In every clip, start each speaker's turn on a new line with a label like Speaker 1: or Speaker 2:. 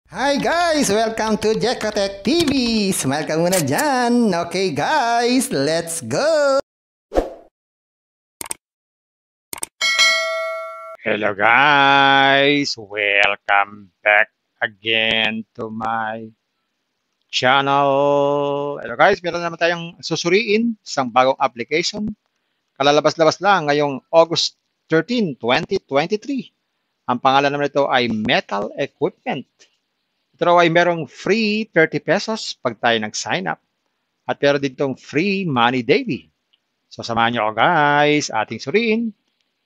Speaker 1: Hi guys! Welcome to Jekotech TV! Smile ka muna dyan! Okay guys, let's go!
Speaker 2: Hello guys! Welcome back again to my channel. Hello guys, meron naman tayong susuriin isang bagong application. Kalalabas-labas lang ngayong August 13, 2023. Ang pangalan naman nito ay Metal Equipment. Ito ay merong free 30 pesos pag tayo nag-sign up. At meron din itong free money daily. So samahan nyo ako guys, ating suriin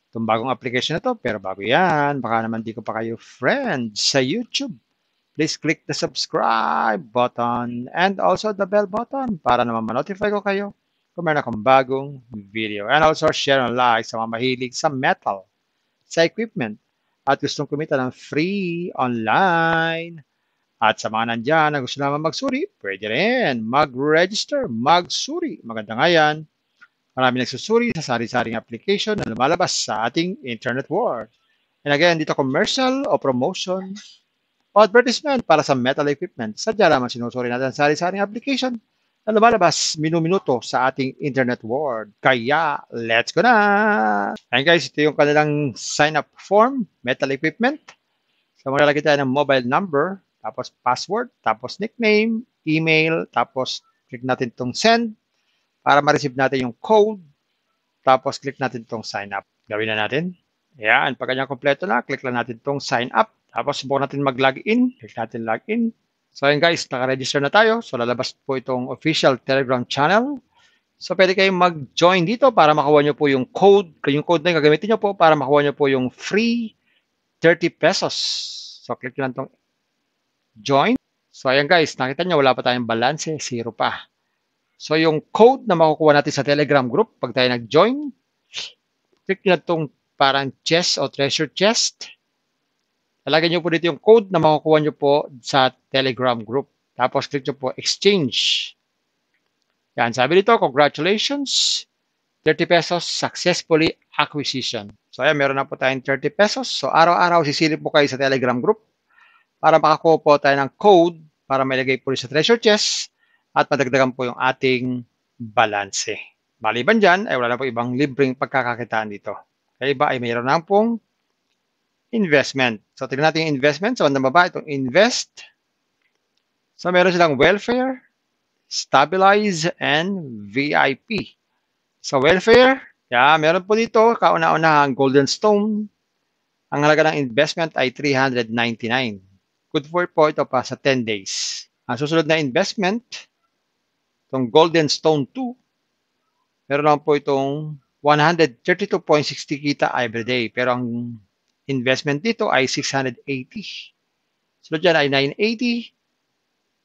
Speaker 2: itong bagong application na to. Pero bago yan, baka naman di ko pa kayo friends sa YouTube. Please click the subscribe button and also the bell button para naman ma-notify ko kayo kung meron akong bagong video. And also share and like sa mga mahilig sa metal, sa equipment, at gustong kumita ng free online. At sa mga nandyan na gusto naman magsuri, pwede rin mag-register, magsuri. Maganda nga yan. Marami nagsusuri sa sari-saring application na lumalabas sa ating internet world. And again, dito commercial o promotion o advertisement para sa metal equipment. Sadya lamang sinusuri natin ang sari-saring application na lumalabas minu-minuto sa ating internet world. Kaya, let's go na! Ayan guys, ito yung kanilang sign-up form, metal equipment. So maglalagay tayo ng mobile number, tapos password, tapos nickname, email, tapos click natin itong send para ma-receive natin yung code, tapos click natin itong sign up. Gawin na natin. Ayan, pag kanyang kompleto na, click lang natin itong sign up. Tapos subukan natin mag-login. Click natin login. So ayan guys, naka-register na tayo. So lalabas po itong official Telegram channel. So pwede kayong mag-join dito para makuha nyo po yung code. Yung code na yung gagamitin nyo po para makuha nyo po yung free 30 pesos. So click nyo lang itong join. So ayan guys, nakita nyo wala pa tayong balance, zero pa. So yung code na makukuha natin sa Telegram group pag tayo nag-join, click nyo itong parang chest o treasure chest. Talagyan nyo po dito yung code na makukuha nyo po sa Telegram group. Tapos click nyo po exchange. Yan, sabi dito, congratulations, 30 pesos successfully acquisition. So ayan, meron na po tayong 30 pesos. So araw-araw sisilip po kayo sa Telegram group para makakuha po tayo ng code para mailagay po sa treasure chest at madagdagan po yung ating balance. Maliban dyan, ay wala na po ibang libreng pagkakakitaan dito. Kaya iba ay mayroon na pong investment. So tignan natin yung investment. So bandang baba, itong invest. So meron silang welfare, stabilize, and VIP. So welfare, meron po dito, kauna-una ang golden stone. Ang halaga ng investment ay 399. Good for po ito pa sa 10 days. Ang susunod na investment, itong Golden Stone 2, meron lang po itong 132.60 kita every day. Pero ang investment dito ay 680. Sunod dyan ay 980.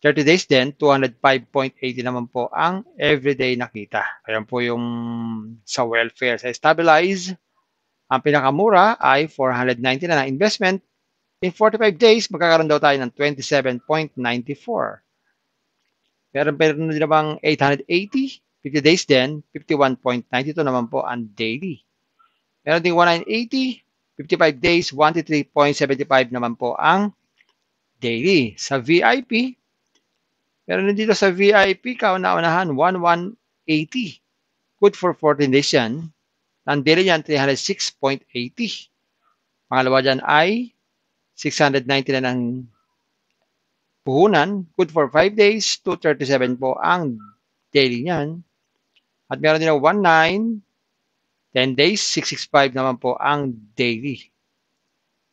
Speaker 2: 30 days din, 205.80 naman po ang everyday na kita. Ayan po yung sa welfare. Sa stabilize, ang pinakamura ay 490 na investment. In 45 days, magkakaroon daw tayo ng 27.94. Meron din namang 880, 50 days din, 51.92 naman po ang daily. Meron din 1980, 55 days, 123.75 naman po ang daily. Sa VIP, meron din dito sa VIP, kauna-unahan, 1180. Good for 14 days yan. Ang daily yan, 306.80. Pangalawa dyan ay 699 ang puhunan. Good for 5 days, 237 po ang daily niyan. At meron din na 19, 10 days, 665 naman po ang daily.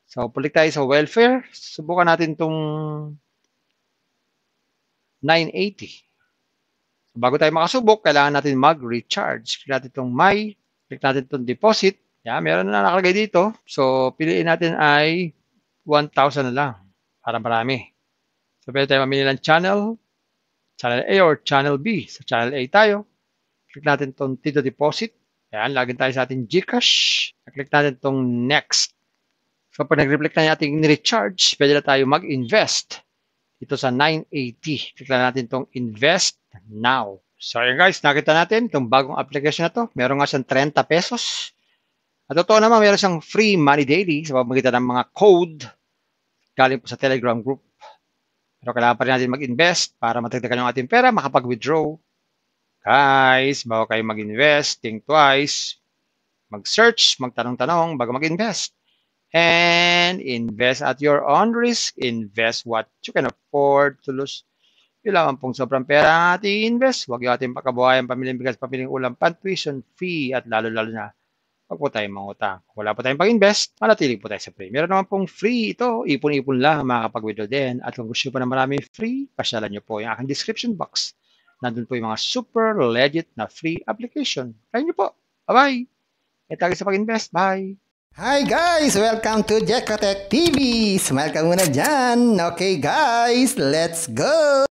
Speaker 2: So, pulik tayo sa welfare. Subukan natin itong 980. Bago tayo makasubok, kailangan natin mag-recharge. Click natin itong my, click natin itong deposit. Meron na nakalagay dito. So, piliin natin ay 1,000 na lang para marami. So, pwede tayo mamili ng channel A or channel B. Sa channel A tayo. Click natin itong Tito Deposit. Ayan, lagyan tayo sa ating GCash. Click natin itong Next. So, pag nag-reflect na yung ating recharge, pwede na tayo mag-invest dito sa 980. Click na natin itong Invest Now. So, ayan guys, nakita natin itong bagong application na to. Meron nga siyang 30 pesos. At totoo naman, meron siyang free money daily sa pamamagitan ng mga code galing po sa Telegram group. Pero kailangan pa rin natin mag-invest para matagdagan yung ating pera, makapag-withdraw. Guys, bago kayo mag-invest, think twice, mag-search, magtanong-tanong bago mag-invest. And invest at your own risk. Invest what you can afford to lose. Yung lamang pong sobrang pera ang ating invest. Huwag yung ating pagkabuhayan, pamiling bigas, pamiling ulam, tuition fee, at lalo-lalo na huwag po tayong mangutang. Kung wala po tayong pag-invest, manatili po tayo sa free. Meron naman pong free ito. Ipon-ipon lang, makakapag-withdraw din. At kung gusto nyo pa na maraming free, pasyalan nyo po yung aking description box. Nandun po yung mga super legit na free application. Kaya nyo po. Bye-bye. At lagi sa pag-invest. Bye.
Speaker 1: Hi guys! Welcome to Jekotech TV! Smile ka muna dyan! Okay guys, let's go!